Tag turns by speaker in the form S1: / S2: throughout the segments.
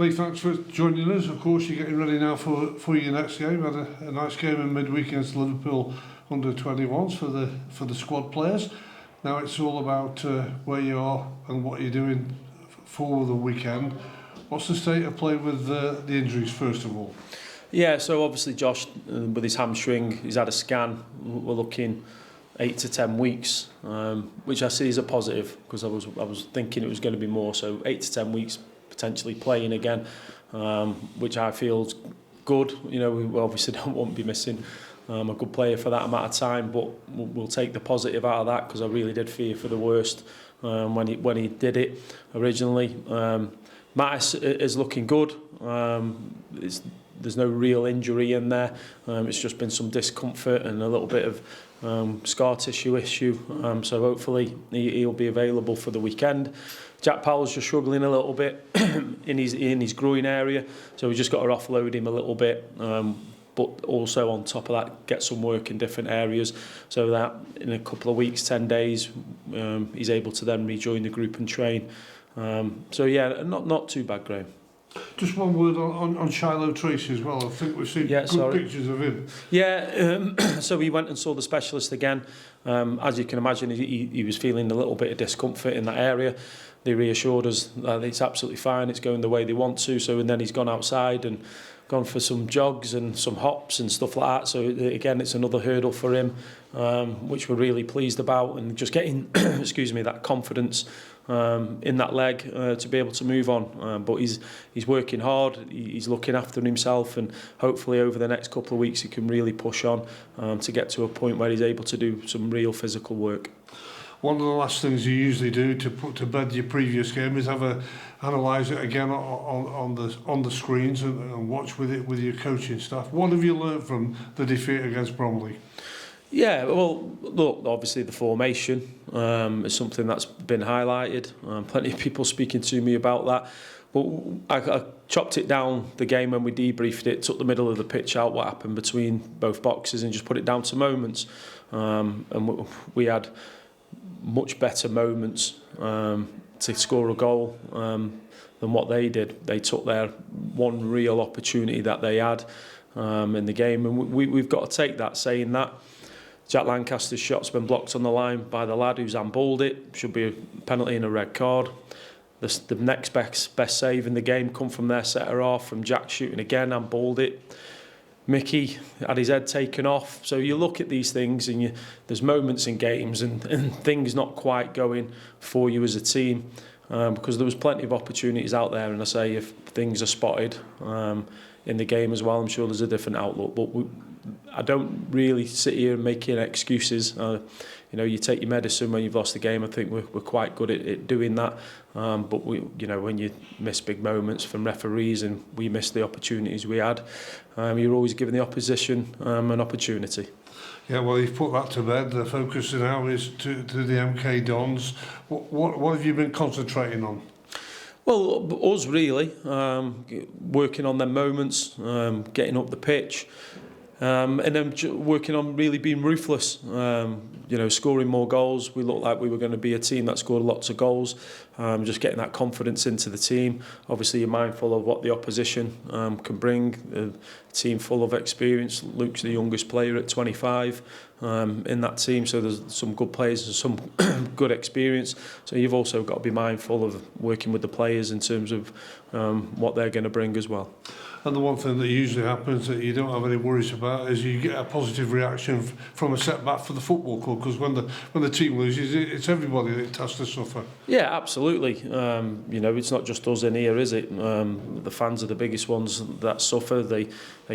S1: Lee, thanks for joining us. Of course, you're getting ready now for your next game. Had a nice game in midweek against Liverpool under-21s for the squad players. Now it's all about where you are and what you're doing for the weekend. What's the state of play with the injuries, first of all?
S2: Yeah, so obviously Josh, with his hamstring, he's had a scan. We're looking 8 to 10 weeks, which I see as a positive, because I was thinking it was going to be more. So 8 to 10 weeks potentially playing again, which I feel is good. You know, we obviously don't want to be missing a good player for that amount of time, but we'll take the positive out of that, because I really did fear for the worst when he did it originally. Mattis is looking good. There's no real injury in there. It's just been some discomfort and a little bit of scar tissue issue. So hopefully he'll be available for the weekend. Jack Powell's just struggling a little bit in his groin area, so we just got to offload him a little bit. But also on top of that, get some work in different areas, so that in a couple of weeks, 10 days, he's able to then rejoin the group and train. So yeah, not too bad, Graham.
S1: Just one word on Shiloh Tracy as well. I think we've seen good pictures of him.
S2: Yeah, so he went and saw the specialist again. As you can imagine, he was feeling a little bit of discomfort in that area. They reassured us that it's absolutely fine, it's going the way they want to. So, and then he's gone outside and gone for some jogs and some hops and stuff like that. So again, it's another hurdle for him, which we're really pleased about, and just getting excuse me, that confidence in that leg to be able to move on. But he's working hard, he's looking after himself, and hopefully over the next couple of weeks he can really push on to get to a point where he's able to do some real physical work.
S1: One of the last things you usually do to put to bed your previous game is analyse it again on the screens and watch with it with your coaching staff. What have you learned from the defeat against Bromley?
S2: Yeah, well, look, obviously the formation is something that's been highlighted. Plenty of people speaking to me about that. But I chopped it down, the game when we debriefed it, took the middle of the pitch out, what happened between both boxes, and just put it down to moments. And we had much better moments to score a goal than what they did. They took their one real opportunity that they had in the game, and we've got to take that. Saying that, Jack Lancaster's shot's been blocked on the line by the lad who's handballed it. Should be a penalty and a red card. The next best save in the game come from their setter off, from Jack shooting again, handballed it. Mickey had his head taken off. So you look at these things, and there's moments in games and things not quite going for you as a team, because there was plenty of opportunities out there. And I say, if things are spotted in the game as well, I'm sure there's a different outlook. But I don't really sit here making excuses. You know, you take your medicine when you've lost the game. I think we're quite good at doing that. But when you miss big moments from referees, and we missed the opportunities we had, you're always giving the opposition an opportunity.
S1: Yeah, well, you've put that to bed. The focus now is to the MK Dons. What have you been concentrating on?
S2: Well, us really, working on them moments, getting up the pitch, and then working on really being ruthless, scoring more goals. We looked like we were going to be a team that scored lots of goals, just getting that confidence into the team. Obviously, you're mindful of what the opposition can bring. A team full of experience. Luke's the youngest player at 25 in that team, so there's some good players and some good experience. So you've also got to be mindful of working with the players in terms of what they're going to bring as well.
S1: And the one thing that usually happens that you don't have any worries about is you get a positive reaction from a setback for the football club, because when the team loses, it's everybody that has to suffer.
S2: Yeah, absolutely. It's not just us in here, is it? The fans are the biggest ones that suffer. They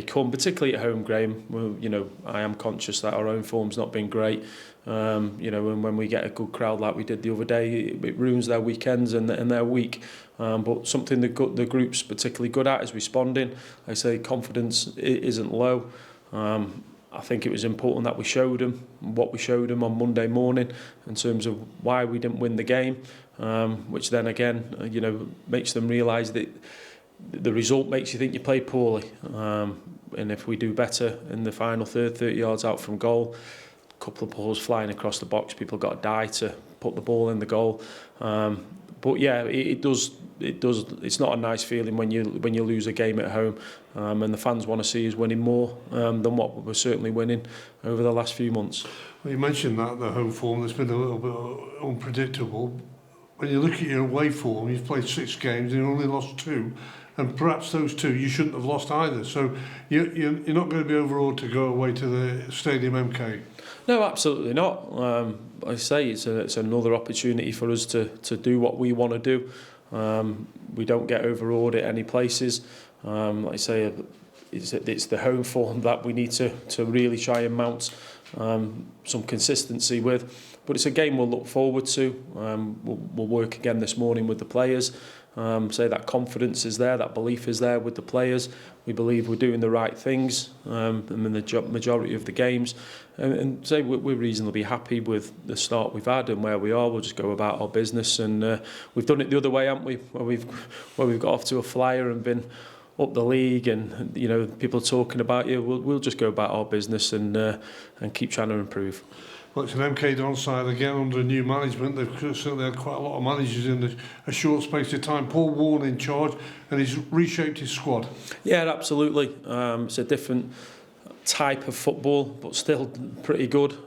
S2: come, particularly at home, Graham. Well, I am conscious that our own form's not been great. And when we get a good crowd like we did the other day, it ruins their weekends and their week. But something the group's particularly good at is responding. I say confidence isn't low. I think it was important that we showed them what we showed them on Monday morning in terms of why we didn't win the game, which then again, makes them realise that the result makes you think you played poorly. And if we do better in the final third, 30 yards out from goal, couple of balls flying across the box. People got to die to put the ball in the goal. But yeah, it does. It's not a nice feeling when you lose a game at home, and the fans want to see us winning more than what we're certainly winning over the last few months.
S1: Well, you mentioned that the home form has been a little bit unpredictable. When you look at your away form, you've played 6 games and you only lost 2, and perhaps those 2 you shouldn't have lost either. So you're not going to be overawed to go away to the Stadium MK.
S2: No, absolutely not. Like I say, it's another opportunity for us to do what we want to do. We don't get overawed at any places. Like I say, it's the home form that we need to really try and mount some consistency with. But it's a game we'll look forward to. We'll work again this morning with the players. Say that confidence is there, that belief is there with the players. We believe we're doing the right things in the majority of the games. And say we're reasonably happy with the start we've had and where we are. We'll just go about our business. And we've done it the other way, haven't we? Where we've got off to a flyer and been up the league, and people talking about you. We'll just go about our business and keep trying to improve.
S1: Well, it's an MK Don side again under new management. They've certainly had quite a lot of managers in a short space of time. Paul Warne in charge, and he's reshaped his squad.
S2: Yeah, absolutely. It's a different type of football, but still pretty good.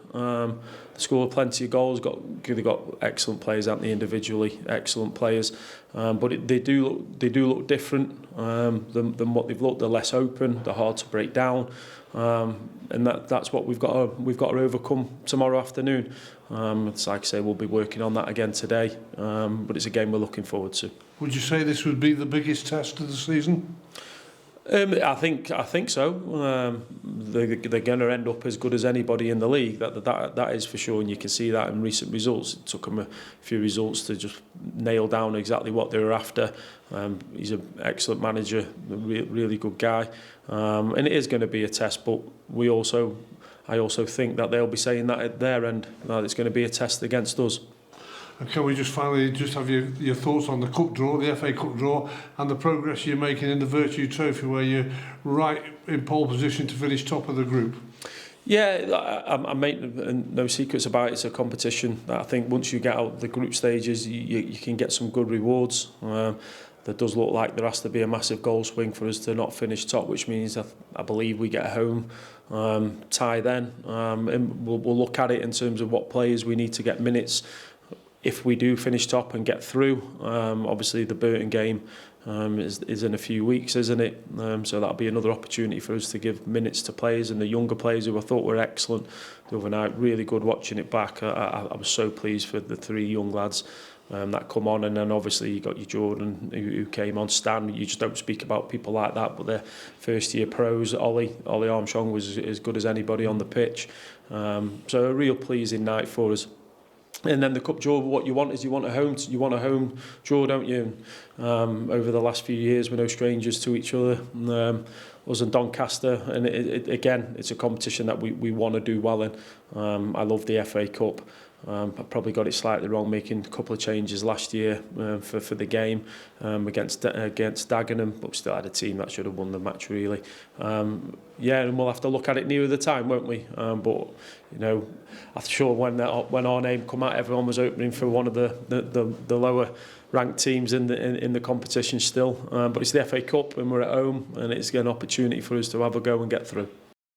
S2: Scored plenty of goals. They've got excellent players, haven't they? Individually, excellent players. But they do look different than what they've looked. They're less open. They're hard to break down. And that's what we've got to overcome tomorrow afternoon. It's like I say, we'll be working on that again today. But it's a game we're looking forward to. Would
S1: you say this would be the biggest test of the season?
S2: I think so. They're going to end up as good as anybody in the league. That is for sure, and you can see that in recent results. It took them a few results to just nail down exactly what they were after. He's an excellent manager, a really good guy, and it is going to be a test. But I also think that they'll be saying that at their end, that it's going to be a test against us.
S1: And can we just finally have your thoughts on the cup draw, the FA Cup draw, and the progress you're making in the Virtue Trophy, where you're right in pole position to finish top of the group?
S2: Yeah, I make no secrets about it. It's a competition that I think once you get out the group stages, you can get some good rewards. There does look like there has to be a massive goal swing for us to not finish top, which means I believe we get a home tie then. And we'll look at it in terms of what players we need to get minutes if we do finish top and get through. Obviously the Burton game is in a few weeks, isn't it? So that'll be another opportunity for us to give minutes to players, and the younger players who I thought were excellent the other night. Really good watching it back. I was so pleased for the 3 young lads that come on, and then obviously you got your Jordan who came on. Stan, you just don't speak about people like that, but they're first year pros. Ollie Armstrong was as good as anybody on the pitch. So a real pleasing night for us. And then the cup draw, what you want is you want a home draw, don't you? Over the last few years, we're no strangers to each other. Us and Doncaster, and again, it's a competition that we want to do well in. I love the FA Cup. I probably got it slightly wrong, making a couple of changes last year for the game against Dagenham, but we still had a team that should have won the match, really. Yeah, and we'll have to look at it nearer the time, won't we? But I'm sure when our name come out, everyone was opening for one of the lower ranked teams in the competition still. But it's the FA Cup, and we're at home, and it's an opportunity for us to have a go and get through.